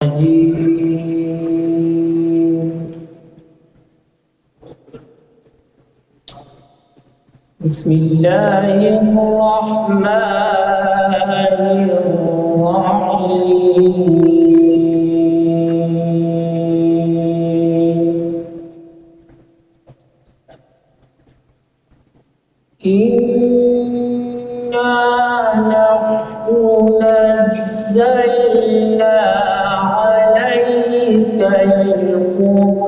بسم الله الرحمن الرحيم. إنا نحن نزلنا عليك القرآن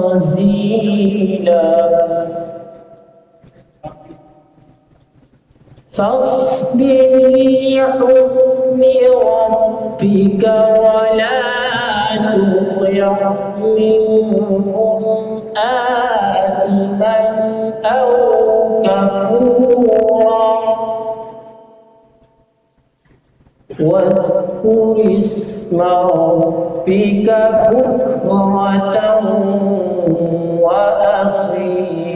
تنزيلا فاصبر لحكم ربك ولا تطع منهم آثما أو كفورا واذكر اسم ربك بكرة وأصيلا.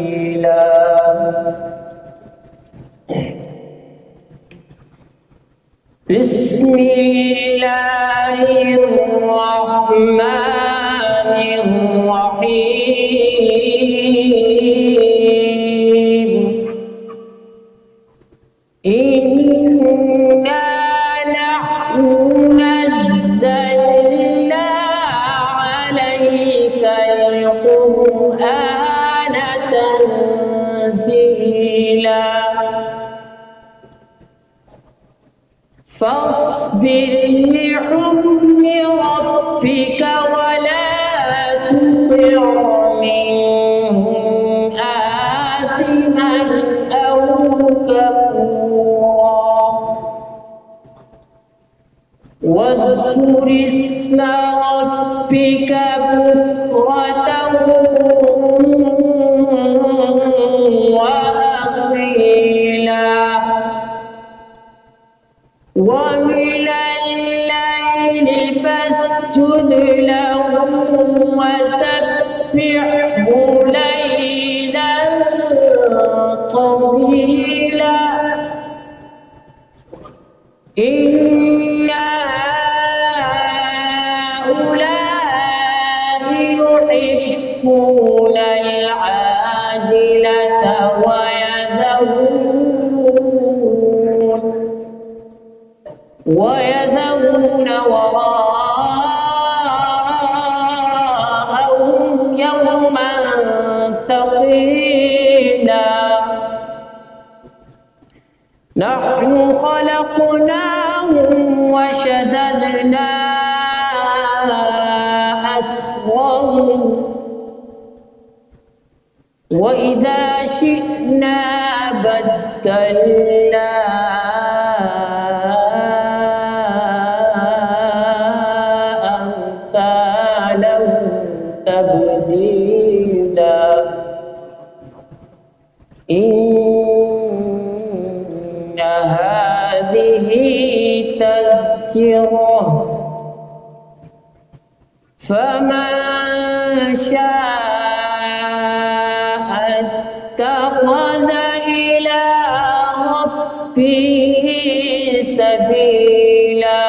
بسم الله الرحمن الرحيم. إنا نحن نزلنا عليك القرآن تنزيلا فاصبر لحكم ربك ولا تطع منهم آثما أو كفورا واذكر اسم ربك بكرة وأصيلا ومن الليل فاسجد له وسبحه ليلا طويلا إن هؤلاء يحبون العاجلة ويذرون وراءهم يوما ثقيلا نحن خلقناهم وشددنا أسرهم وإذا شئنا بدلنا تبديلا إن هذه تذكرة فمن شاء اتخذ إلى ربه سبيلا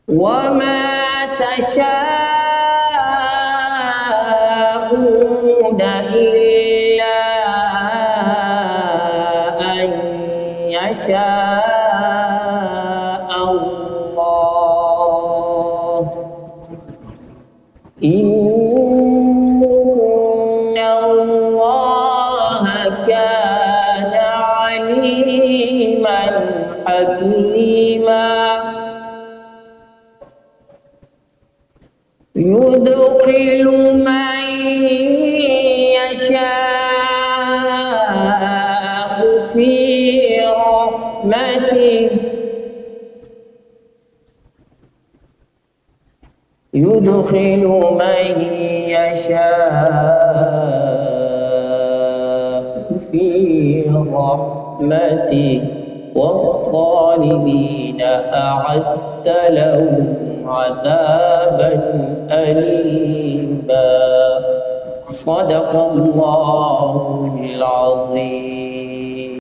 وما تشاءون إلا أن يشاء الله إن الله كان عليما حكيما يدخل من يشاء في رحمته يدخل من يشاء في رحمته والظالمين أعد لهم عذابا أليما. صدق الله العظيم.